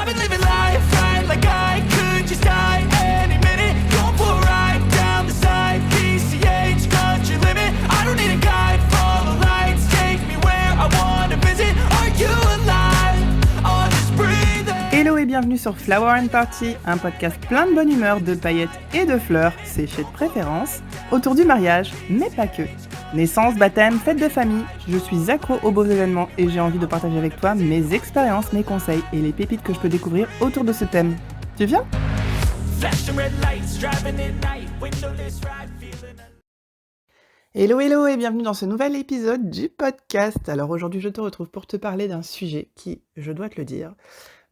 been living life right like I could just die any minute. Going for a ride down the side, PCH, country limit. I don't need a guide, follow lights, take me where I wanna visit. Are you alive? Or just breathe in. Hello et bienvenue sur Flower and Party, un podcast plein de bonne humeur, de paillettes et de fleurs, séchées de préférence, autour du mariage, mais pas que. Naissance, baptême, fête de famille, je suis accro aux beaux événements et j'ai envie de partager avec toi mes expériences, mes conseils et les pépites que je peux découvrir autour de ce thème. Tu viens ? Hello et bienvenue dans ce nouvel épisode du podcast. Alors aujourd'hui je te retrouve pour te parler d'un sujet qui, je dois te le dire,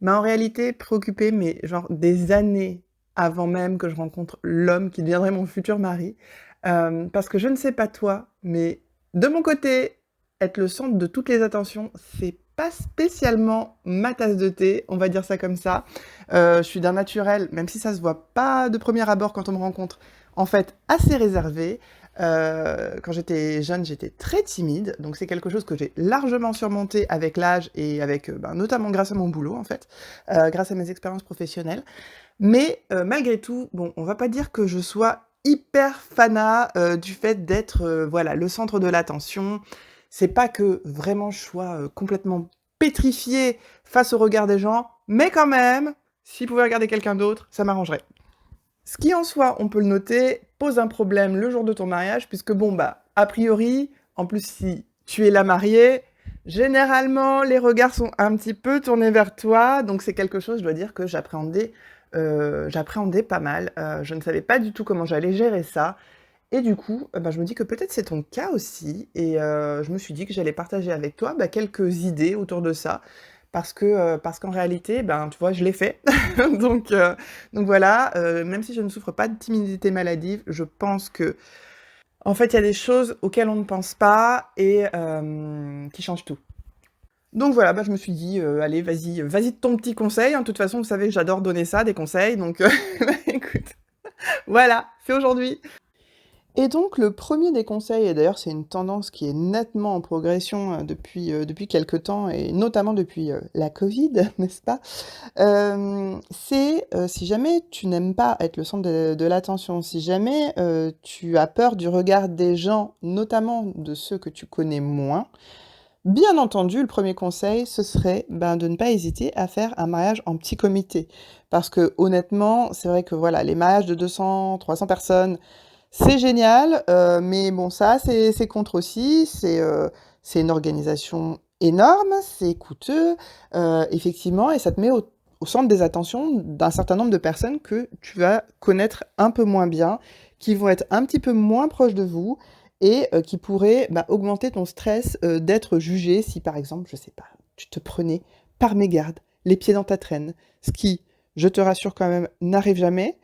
m'a en réalité préoccupée mais genre des années avant même que je rencontre l'homme qui deviendrait mon futur mari. Parce que je ne sais pas toi, mais de mon côté, être le centre de toutes les attentions, c'est pas spécialement ma tasse de thé, on va dire ça comme ça. Je suis d'un naturel, même si ça se voit pas de premier abord quand on me rencontre, en fait assez réservé. Quand j'étais jeune, j'étais très timide, donc c'est quelque chose que j'ai largement surmonté avec l'âge et avec, notamment grâce à mon boulot en fait, grâce à mes expériences professionnelles. Mais malgré tout, bon, on va pas dire que je sois hyper fanat du fait d'être voilà, le centre de l'attention. C'est pas que vraiment je sois complètement pétrifiée face au regard des gens, mais quand même, s'ils pouvaient regarder quelqu'un d'autre, ça m'arrangerait. Ce qui en soi, on peut le noter, pose un problème le jour de ton mariage, puisque bon, a priori, en plus si tu es la mariée, généralement les regards sont un petit peu tournés vers toi, donc c'est quelque chose, je dois dire, que j'appréhendais pas mal. Je ne savais pas du tout comment j'allais gérer ça. Et du coup, je me dis que peut-être c'est ton cas aussi. Et je me suis dit que j'allais partager avec toi quelques idées autour de ça. Parce qu'en réalité, tu vois, je l'ai fait. donc voilà, même si je ne souffre pas de timidité maladive, je pense que, en fait, il y a des choses auxquelles on ne pense pas et qui changent tout. Donc voilà, je me suis dit, allez, vas-y de ton petit conseil. De toute façon, vous savez que j'adore donner ça, des conseils. Donc, écoute, voilà, c'est aujourd'hui. Et donc, le premier des conseils, et d'ailleurs, c'est une tendance qui est nettement en progression depuis quelque temps, et notamment depuis la Covid, n'est-ce pas? C'est si jamais tu n'aimes pas être le centre de l'attention, si jamais tu as peur du regard des gens, notamment de ceux que tu connais moins, bien entendu, le premier conseil, ce serait de ne pas hésiter à faire un mariage en petit comité. Parce que honnêtement, c'est vrai que voilà, les mariages de 200, 300 personnes, c'est génial, mais bon, ça, c'est contre aussi. C'est une organisation énorme, c'est coûteux, effectivement, et ça te met au centre des attentions d'un certain nombre de personnes que tu vas connaître un peu moins bien, qui vont être un petit peu moins proches de vous, et qui pourraient augmenter ton stress d'être jugé si, par exemple, je sais pas, tu te prenais par mégarde, les pieds dans ta traîne. Ce qui, je te rassure quand même, n'arrive jamais.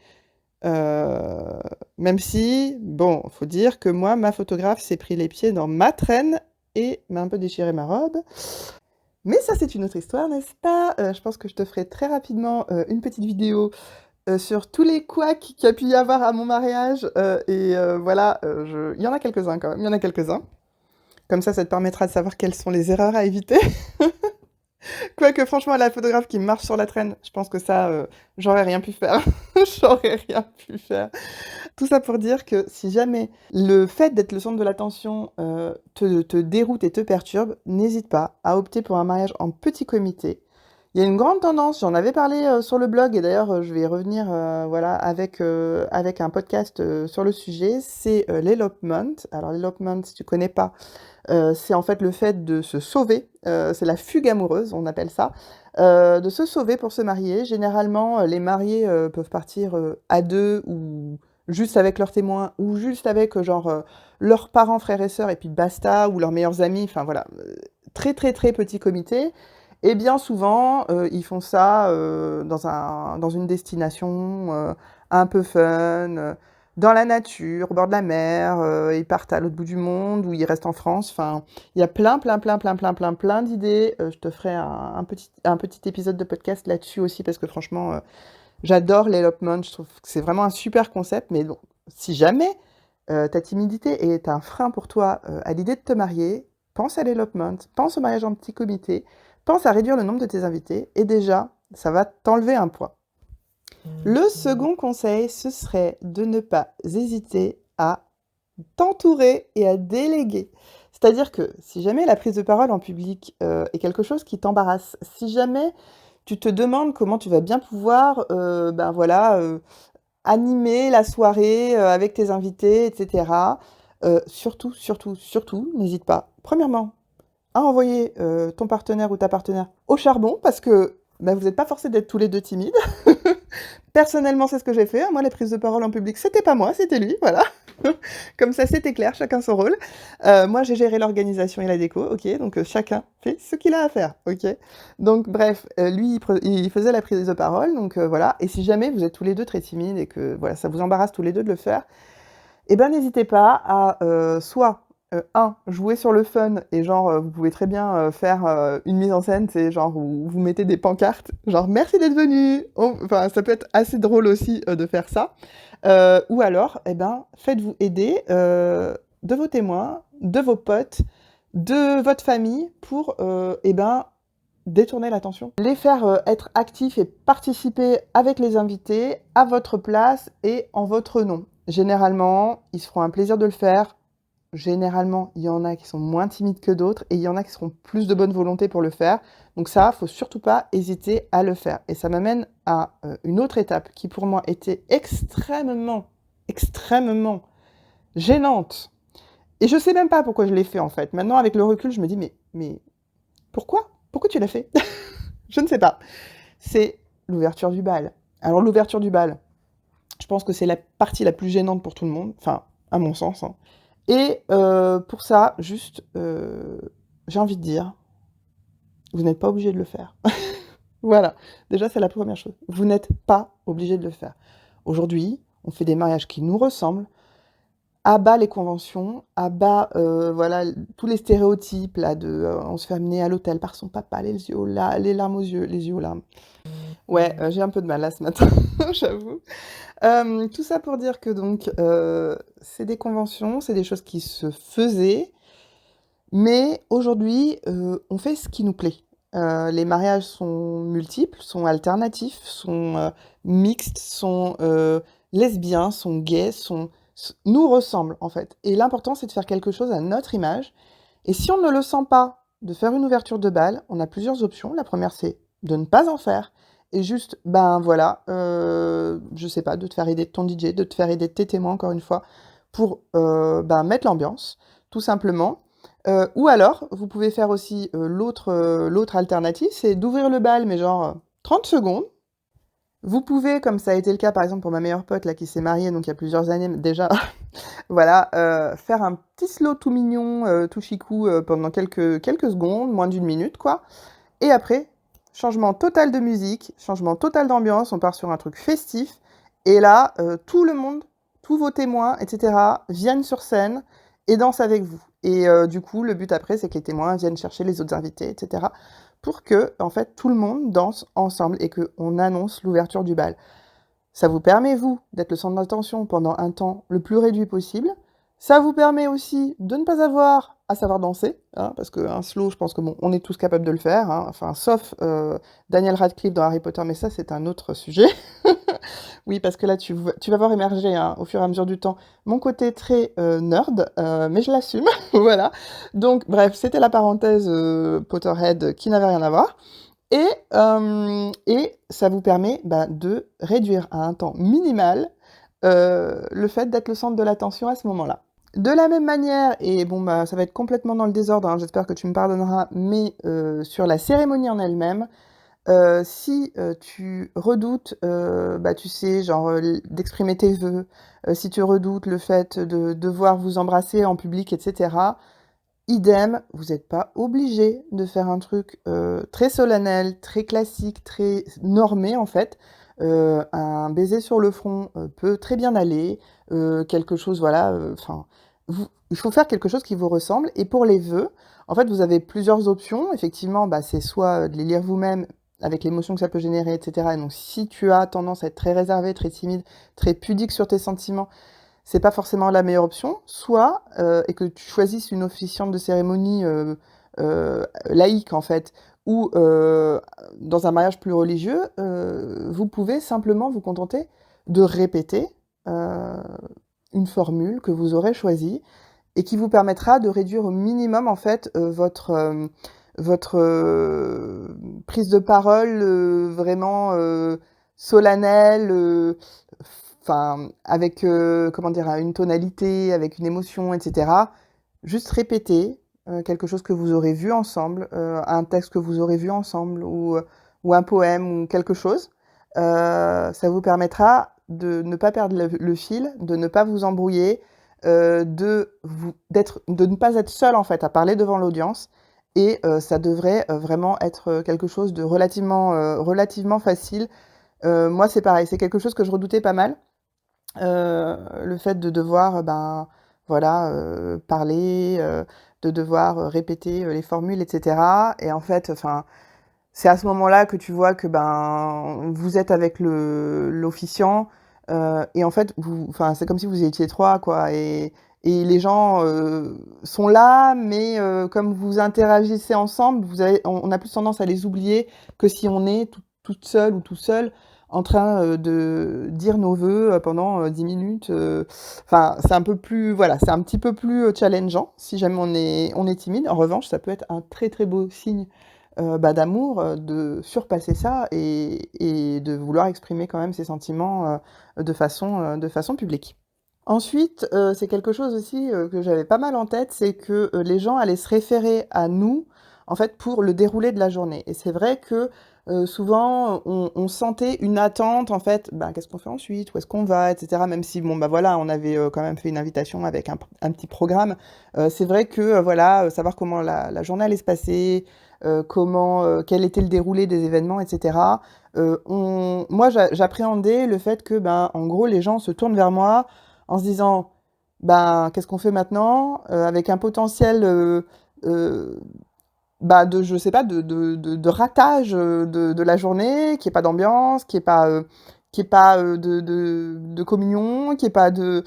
Même si, bon, faut dire que moi, ma photographe s'est pris les pieds dans ma traîne et m'a un peu déchiré ma robe. Mais ça, c'est une autre histoire, n'est-ce pas? Je pense que je te ferai très rapidement une petite vidéo sur tous les couacs qu'il y a pu y avoir à mon mariage. Voilà, il y en a quelques-uns quand même, il y en a quelques-uns. Comme ça te permettra de savoir quelles sont les erreurs à éviter. Quoique, franchement, la photographe qui marche sur la traîne, je pense que ça, j'aurais rien pu faire. J'aurais rien pu faire. Tout ça pour dire que si jamais le fait d'être le centre de l'attention te déroute et te perturbe, n'hésite pas à opter pour un mariage en petit comité. Il y a une grande tendance, j'en avais parlé sur le blog, et d'ailleurs je vais y revenir voilà, avec un podcast sur le sujet, c'est l'elopement. Alors l'elopement, si tu connais pas, c'est en fait le fait de se sauver, c'est la fugue amoureuse, on appelle ça, de se sauver pour se marier. Généralement, les mariés peuvent partir à deux ou juste avec leurs témoins ou juste avec leurs parents, frères et sœurs, et puis basta, ou leurs meilleurs amis, enfin voilà, très très très petit comité. Et bien souvent, ils font ça dans une destination un peu fun, dans la nature, au bord de la mer, ils partent à l'autre bout du monde, ou ils restent en France. Enfin, il y a plein d'idées. Je te ferai un petit épisode de podcast là-dessus aussi, parce que franchement, j'adore l'elopement. Je trouve que c'est vraiment un super concept. Mais bon, si jamais ta timidité est un frein pour toi à l'idée de te marier, pense à l'elopement, pense au mariage en petit comité, pense à réduire le nombre de tes invités, et déjà, Ça va t'enlever un poids. Le second conseil, ce serait de ne pas hésiter à t'entourer et à déléguer. C'est-à-dire que si jamais la prise de parole en public, est quelque chose qui t'embarrasse, si jamais tu te demandes comment tu vas bien pouvoir, animer la soirée, avec tes invités et cetera, surtout, surtout, surtout, n'hésite pas, premièrement, à envoyer, ton partenaire ou ta partenaire au charbon parce que, bah, vous êtes pas forcés d'être tous les 2 timides. Personnellement, c'est ce que j'ai fait, hein. Moi, les prises de parole en public, c'était pas moi, c'était lui, voilà. Comme ça, c'était clair, chacun son rôle. Moi, j'ai géré l'organisation et la déco, OK, donc chacun fait ce qu'il a à faire, OK. Donc bref, lui, il faisait la prise de parole, donc voilà. Et si jamais vous êtes tous les 2 très timides et que, voilà, ça vous embarrasse tous les 2 de le faire, eh ben, n'hésitez pas à, soit, 1, jouer sur le fun et genre, vous pouvez très bien, faire, une mise en scène, c'est genre où vous mettez des pancartes, genre: «Merci d'être venu!» Enfin, ça peut être assez drôle aussi, de faire ça. Ou alors, eh ben, faites-vous aider, de vos témoins, de vos potes, de votre famille pour, eh ben, détourner l'attention. Les faire, être actifs et participer avec les invités, à votre place et en votre nom. Généralement, ils se feront un plaisir de le faire. Généralement, il y en a qui sont moins timides que d'autres et il y en a qui seront plus de bonne volonté pour le faire. Donc ça, faut surtout pas hésiter à le faire. Et ça m'amène à, une autre étape qui pour moi était extrêmement, extrêmement gênante et je sais même pas pourquoi je l'ai fait en fait. Maintenant avec le recul, je me dis: «Mais pourquoi? Pourquoi tu l'as fait?» Je ne sais pas. C'est l'ouverture du bal. Alors l'ouverture du bal, je pense que c'est la partie la plus gênante pour tout le monde, enfin, à mon sens, hein. Et pour ça, juste, j'ai envie de dire, vous n'êtes pas obligé de le faire. Voilà, déjà c'est la première chose. Vous n'êtes pas obligé de le faire. Aujourd'hui, on fait des mariages qui nous ressemblent. À bas les conventions, à bas, voilà, tous les stéréotypes là de, on se fait amener à l'hôtel par son papa, les larmes aux yeux, les yeux aux larmes. Ouais, j'ai un peu de mal là ce matin, j'avoue. Tout ça pour dire que donc, c'est des conventions, c'est des choses qui se faisaient, mais aujourd'hui, on fait ce qui nous plaît. Les mariages sont multiples, sont alternatifs, sont, mixtes, sont, lesbiens, sont gays, nous ressemblent en fait. Et l'important, c'est de faire quelque chose à notre image. Et si on ne le sent pas, de faire une ouverture de bal, on a plusieurs options. La première, c'est de ne pas en faire et juste, ben voilà, je sais pas, de te faire aider de ton DJ, de te faire aider de tes témoins, encore une fois, pour ben, mettre l'ambiance, tout simplement. Ou alors, vous pouvez faire aussi l'autre alternative, c'est d'ouvrir le bal, mais genre 30 secondes. Vous pouvez, comme ça a été le cas par exemple pour ma meilleure pote là qui s'est mariée donc il y a plusieurs années déjà, voilà, faire un petit slow tout mignon, tout chicou, pendant quelques secondes, moins d'une minute quoi. Et après, changement total de musique, changement total d'ambiance, on part sur un truc festif. Et là, tout le monde, tous vos témoins, et cetera, viennent sur scène et dansent avec vous. Et du coup, le but après, c'est que les témoins viennent chercher les autres invités, et cetera, pour que, en fait, tout le monde danse ensemble et qu'on annonce l'ouverture du bal. Ça vous permet, vous, d'être le centre d'attention pendant un temps le plus réduit possible. Ça vous permet aussi de ne pas avoir à savoir danser, hein, parce qu'un slow, je pense que bon, on est tous capables de le faire, hein, enfin, sauf Daniel Radcliffe dans Harry Potter, mais ça, c'est un autre sujet. Oui, parce que là, tu vas voir émerger, hein, au fur et à mesure du temps, mon côté très nerd, mais je l'assume, voilà. Donc, bref, c'était la parenthèse Potterhead qui n'avait rien à voir. Et ça vous permet bah, de réduire à un temps minimal le fait d'être le centre de l'attention à ce moment-là. De la même manière, et bon bah ça va être complètement dans le désordre, hein, j'espère que tu me pardonneras, mais sur la cérémonie en elle-même, si tu redoutes, bah, tu sais, genre d'exprimer tes vœux, si tu redoutes le fait de devoir vous embrasser en public, etc., idem, vous n'êtes pas obligé de faire un truc très solennel, très classique, très normé en fait. Un baiser sur le front peut très bien aller, quelque chose, voilà, enfin, il faut faire quelque chose qui vous ressemble. Et pour les vœux, en fait, vous avez plusieurs options. Effectivement, bah, c'est soit de les lire vous-même avec l'émotion que ça peut générer, etc. Et donc, si tu as tendance à être très réservé, très timide, très pudique sur tes sentiments, c'est pas forcément la meilleure option, soit, et que tu choisisses une officiante de cérémonie laïque en fait, ou dans un mariage plus religieux, vous pouvez simplement vous contenter de répéter une formule que vous aurez choisie et qui vous permettra de réduire au minimum en fait votre prise de parole vraiment solennelle, enfin avec comment dire, une tonalité, avec une émotion, etc. Juste répéter quelque chose que vous aurez vu ensemble, un texte que vous aurez vu ensemble, ou un poème ou quelque chose. Ça vous permettra de ne pas perdre le fil, de ne pas vous embrouiller, de ne pas être seul en fait à parler devant l'audience. Et ça devrait vraiment être quelque chose de relativement facile. Moi, c'est pareil, c'est quelque chose que je redoutais pas mal. Le fait de devoir, ben, voilà, parler, de devoir répéter les formules, etc. Et en fait, enfin, c'est à ce moment-là que tu vois que ben vous êtes avec l'officiant et en fait enfin c'est comme si vous étiez trois quoi et les gens sont là mais comme vous interagissez ensemble on a plus tendance à les oublier que si on est toute seule ou tout seul en train de dire nos vœux pendant 10 minutes. Enfin, c'est un peu plus, voilà, c'est un petit peu plus challengeant si jamais on est timide. En revanche, ça peut être un très très beau signe bah, d'amour, de surpasser ça et de vouloir exprimer quand même ses sentiments de façon publique. Ensuite, c'est quelque chose aussi que j'avais pas mal en tête, c'est que les gens allaient se référer à nous, en fait, pour le déroulé de la journée. Et c'est vrai que souvent, on sentait une attente, en fait, ben, qu'est-ce qu'on fait ensuite, où est-ce qu'on va, etc. Même si, bon, bah voilà, on avait quand même fait une invitation avec un petit programme. C'est vrai que, voilà, savoir comment la journée allait se passer, quel était le déroulé des événements, etc. Moi, j'appréhendais le fait que, ben, en gros, les gens se tournent vers moi en se disant, ben, qu'est-ce qu'on fait maintenant avec un potentiel euh, bah, je sais pas, de ratage de la journée, qui est pas d'ambiance, qui est pas de communion, qui est pas de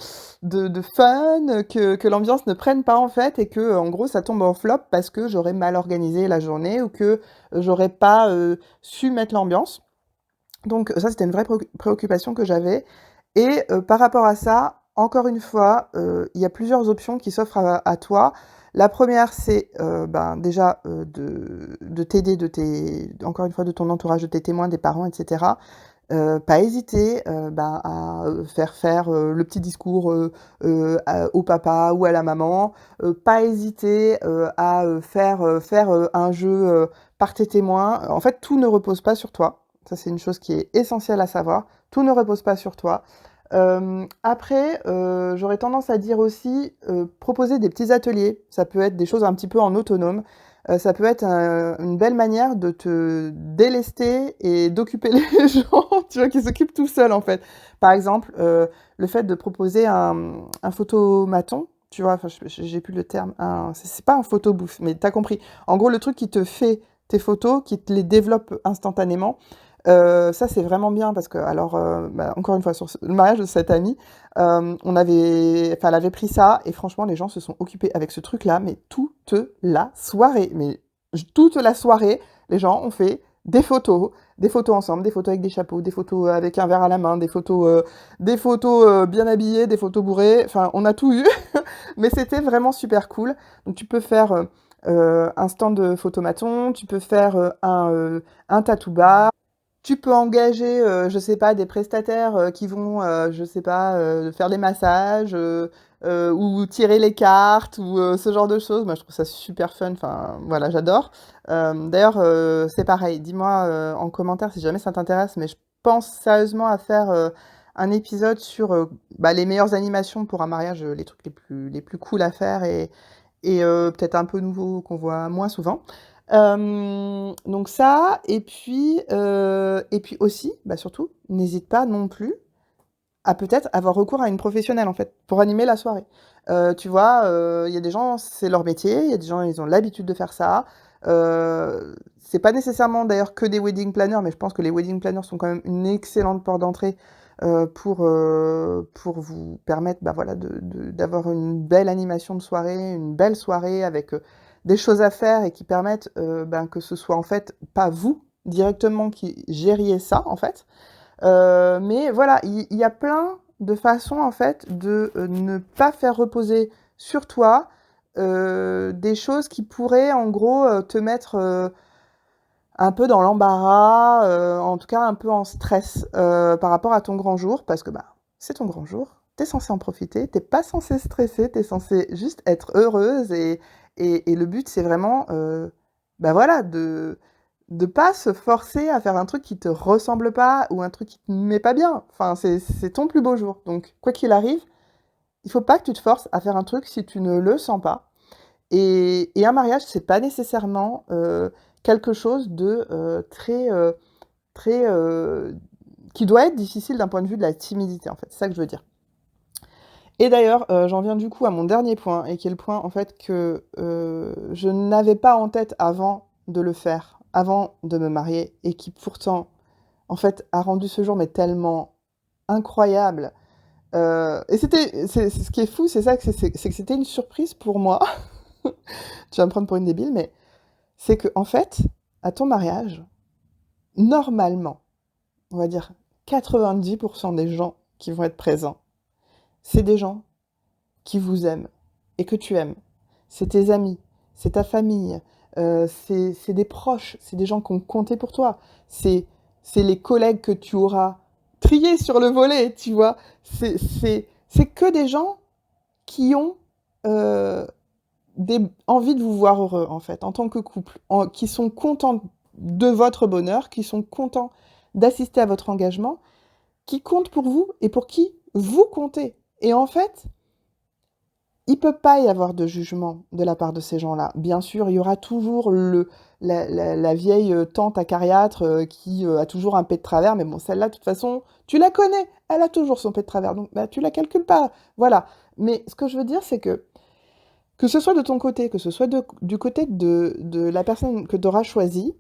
fun, que l'ambiance ne prenne pas en fait, et que en gros ça tombe en flop parce que j'aurais mal organisé la journée ou que j'aurais pas su mettre l'ambiance. Donc ça, c'était une vraie préoccupation que j'avais. Et par rapport à ça, encore une fois, il y a plusieurs options qui s'offrent à toi. La première, c'est ben, déjà de t'aider encore une fois, de ton entourage, de tes témoins, des parents, etc. Pas hésiter ben, à faire le petit discours au papa ou à la maman. Pas hésiter à faire un jeu par tes témoins. En fait, tout ne repose pas sur toi. Ça, c'est une chose qui est essentielle à savoir. Tout ne repose pas sur toi. Après, j'aurais tendance à dire aussi proposer des petits ateliers. Ça peut être des choses un petit peu en autonome. Ça peut être une belle manière de te délester et d'occuper les gens, tu vois, qui s'occupent tout seuls en fait. Par exemple, le fait de proposer un photomaton, tu vois, enfin, j'ai plus le terme, c'est pas un photobooth, mais t'as compris. En gros, le truc qui te fait tes photos, qui te les développe instantanément. Ça, c'est vraiment bien parce que, alors, bah, encore une fois, sur le mariage de cette amie, elle avait pris ça et franchement, les gens se sont occupés avec ce truc-là, mais toute la soirée. Mais toute la soirée, les gens ont fait des photos ensemble, des photos avec des chapeaux, des photos avec un verre à la main, des photos bien habillées, des photos bourrées. Enfin, on a tout eu, mais c'était vraiment super cool. Donc, tu peux faire un stand de photomaton, tu peux faire un tattoo bar. Tu peux engager, je sais pas, des prestataires qui vont, je sais pas, faire des massages ou tirer les cartes ou ce genre de choses. Moi, je trouve ça super fun. Enfin, voilà, j'adore. D'ailleurs, c'est pareil. Dis-moi en commentaire si jamais ça t'intéresse, mais je pense sérieusement à faire un épisode sur bah, les meilleures animations pour un mariage, les trucs les plus cool à faire et peut-être un peu nouveaux qu'on voit moins souvent. Donc ça, et puis aussi, bah surtout, n'hésite pas non plus à peut-être avoir recours à une professionnelle en fait pour animer la soirée. Tu vois, il y a des gens, c'est leur métier, il y a des gens, ils ont l'habitude de faire ça. C'est pas nécessairement d'ailleurs que des wedding planners, mais je pense que les wedding planners sont quand même une excellente porte d'entrée pour vous permettre bah, voilà, d'avoir une belle animation de soirée, une belle soirée avec des choses à faire et qui permettent, que ce soit en fait pas vous directement qui gériez ça en fait. Mais voilà, il y a plein de façons en fait de, ne pas faire reposer sur toi, des choses qui pourraient en gros, te mettre, un peu dans l'embarras, en tout cas un peu en stress, par rapport à ton grand jour parce que, c'est ton grand jour, tu es censée en profiter, tu es pas censée stresser, tu es censée juste être heureuse et le but c'est vraiment, voilà de pas se forcer à faire un truc qui te ressemble pas ou un truc qui te met pas bien. Enfin, c'est ton plus beau jour donc quoi qu'il arrive, il faut pas que tu te forces à faire un truc si tu ne le sens pas et un mariage, c'est pas nécessairement, quelque chose de, très, qui doit être difficile d'un point de vue de la timidité, en fait. C'est ça que je veux dire. Et d'ailleurs, j'en viens du coup à mon dernier point et qui est le point, en fait, que, je n'avais pas en tête avant de le faire, avant de me marier et qui pourtant, en fait, a rendu ce jour mais tellement incroyable. Et c'est ce qui est fou, c'est ça, que c'est que c'était une surprise pour moi. Tu vas me prendre pour une débile, mais c'est que en fait, à ton mariage, normalement, on va dire 90 des gens qui vont être présents, c'est des gens qui vous aiment et que tu aimes. C'est tes amis, c'est ta famille, c'est des proches, c'est des gens qui ont compté pour toi. C'est c'est les collègues que tu auras triés sur le volet, tu vois? C'est que des gens qui ont, heu envie de vous voir heureux, en fait, en tant que couple, qui sont contents de votre bonheur, qui sont contents d'assister à votre engagement, qui comptent pour vous et pour qui vous comptez. Et en fait, il peut pas y avoir de jugement de la part de ces gens-là. Bien sûr, il y aura toujours la vieille tante acariâtre qui a toujours un pet de travers, mais bon, celle-là, de toute façon, tu la connais, elle a toujours son pet de travers, donc tu la calcules pas. Voilà. Mais ce que je veux dire, c'est que ce soit de ton côté, que ce soit du côté de la personne que tu auras choisie,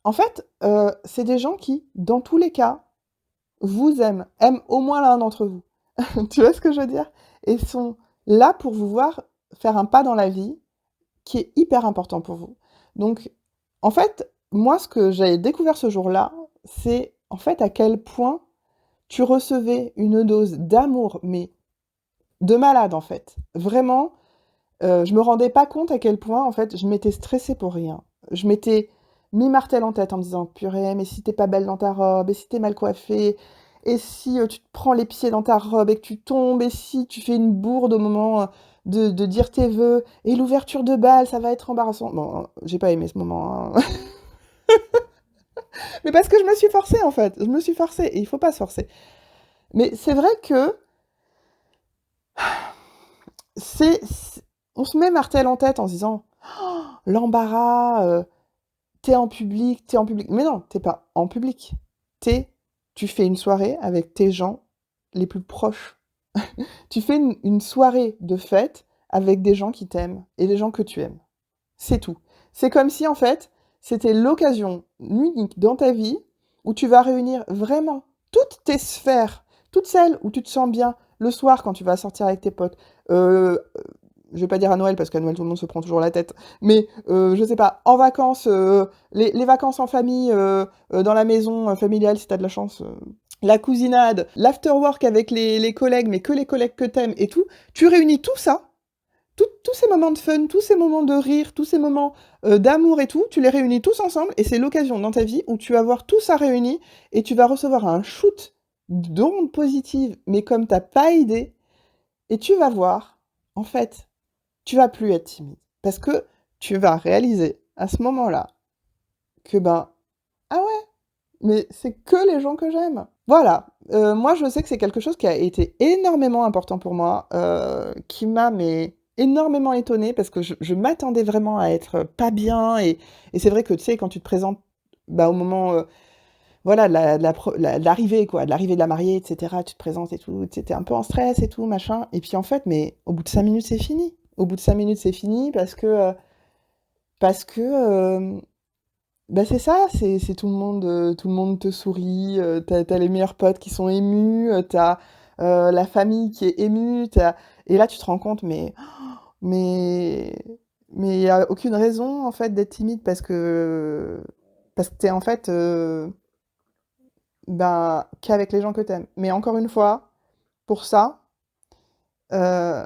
en fait, c'est des gens qui, dans tous les cas, vous aiment au moins l'un d'entre vous. Tu vois ce que je veux dire? Et sont là pour vous voir faire un pas dans la vie qui est hyper important pour vous. Donc, en fait, moi, ce que j'ai découvert ce jour-là, c'est en fait à quel point tu recevais une dose d'amour, mais de malade en fait. Vraiment, je me rendais pas compte à quel point, en fait, je m'étais stressée pour rien. Je m'étais mis martel en tête en me disant: «Purée, mais si tu pas belle dans ta robe? Et si tu mal coiffée? Et si, tu te prends les pieds dans ta robe et que tu tombes? Et si tu fais une bourde au moment, de dire tes vœux? Et l'ouverture de bal, ça va être embarrassant». Bon, j'ai pas aimé ce moment, hein. Mais parce que je me suis forcée, en fait. Je me suis forcée et il faut pas se forcer. Mais c'est vrai que c'est on se met martel en tête en se disant: «Oh, l'embarras, t'es en public. Mais non, t'es pas en public. T'es, tu fais une soirée avec tes gens les plus proches. Tu fais une soirée de fête avec des gens qui t'aiment et des gens que tu aimes. C'est tout. C'est comme si, en fait, c'était l'occasion unique dans ta vie où tu vas réunir vraiment toutes tes sphères, toutes celles où tu te sens bien le soir quand tu vas sortir avec tes potes. Euh, je vais pas dire à Noël parce qu'à Noël tout le monde se prend toujours la tête, mais je sais pas, en vacances, les vacances en famille, dans la maison familiale si t'as de la chance, la cousinade, l'afterwork avec les collègues, mais que les collègues que t'aimes et tout, tu réunis tout ça, tous ces moments de fun, tous ces moments de rire, tous ces moments d'amour et tout, tu les réunis tous ensemble et c'est l'occasion dans ta vie où tu vas voir tout ça réuni et tu vas recevoir un shoot d'ondes positives, mais comme t'as pas idée, et tu vas voir, en fait, tu vas plus être timide. Parce que tu vas réaliser à ce moment-là que ah ouais, mais c'est que les gens que j'aime. Voilà, moi je sais que c'est quelque chose qui a été énormément important pour moi, qui m'a mais énormément étonnée parce que je m'attendais vraiment à être pas bien et c'est vrai que tu sais quand tu te présentes, au moment, voilà de l'arrivée quoi, de l'arrivée de la mariée et cetera, tu te présentes et tout, tu sais, un peu en stress et tout machin et puis en fait, mais au bout de 5 minutes c'est fini. Au bout de 5 minutes c'est fini parce que, c'est ça, c'est tout le monde te sourit, tu les meilleurs potes qui sont émus, tu la famille qui est émue, et là tu te rends compte mais Mais il y a aucune raison, en fait, d'être timide parce que tu es, en fait, qu'avec les gens que tu aimes. Mais encore une fois, pour ça, heu,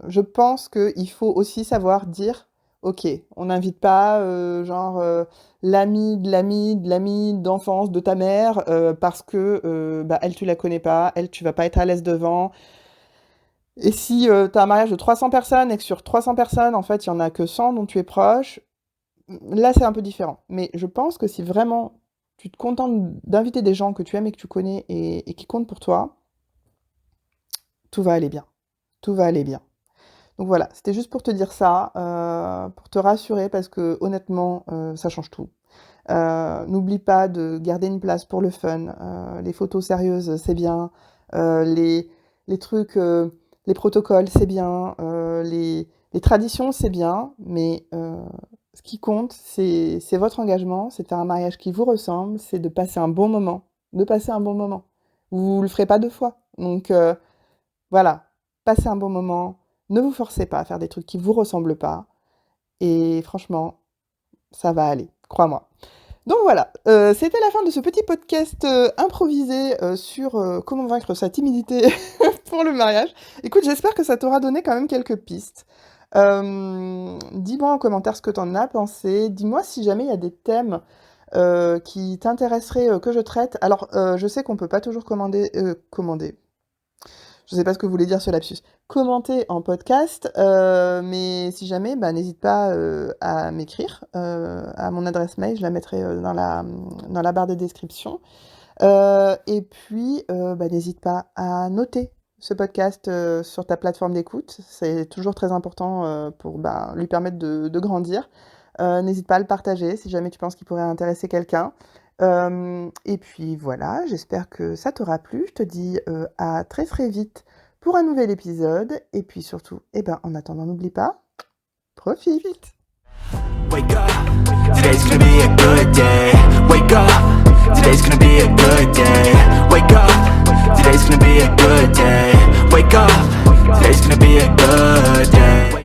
je pense qu'il faut aussi savoir dire: «OK, on n'invite pas, l'ami de l'ami de l'ami d'enfance de ta mère, parce que, elle, tu la connais pas, elle, tu vas pas être à l'aise devant». Et si, tu as un mariage de 300 personnes et que sur 300 personnes, en fait, il y en a que 100 dont tu es proche, là, c'est un peu différent. Mais je pense que si vraiment tu te contentes d'inviter des gens que tu aimes et que tu connais et qui comptent pour toi, tout va aller bien. Tout va aller bien. Donc voilà, c'était juste pour te dire ça, pour te rassurer parce que honnêtement, ça change tout. N'oublie pas de garder une place pour le fun, les photos sérieuses, c'est bien, les trucs, les protocoles, c'est bien, les traditions, c'est bien, mais ce qui compte, c'est votre engagement, c'est de faire un mariage qui vous ressemble, c'est de passer un bon moment, de passer un bon moment. Vous le ferez pas 2 fois, donc voilà, passez un bon moment, ne vous forcez pas à faire des trucs qui vous ressemblent pas et franchement, ça va aller, crois-moi. Donc voilà, c'était la fin de ce petit podcast, improvisé, sur, comment vaincre sa timidité pour le mariage. Écoute, j'espère que ça t'aura donné quand même quelques pistes. Dis-moi en commentaire ce que tu en as pensé. Dis-moi si jamais il y a des thèmes, qui t'intéresseraient, que je traite. Alors, je sais qu'on peut pas toujours commander. Je sais pas ce que voulait dire ce lapsus. Commenter en podcast, mais si jamais, n'hésite pas, à m'écrire, à mon adresse mail, je la mettrai, dans la barre de description. Et puis, n'hésite pas à noter ce podcast, sur ta plateforme d'écoute. C'est toujours très important, pour, lui permettre de grandir. N'hésite pas à le partager si jamais tu penses qu'il pourrait intéresser quelqu'un. Et puis voilà, j'espère que ça t'aura plu. Je te dis, à très, très vite pour un nouvel épisode et puis surtout, en attendant, n'oublie pas, profite! Wake up, today's gonna be a good day. Wake up, today's gonna be a good day.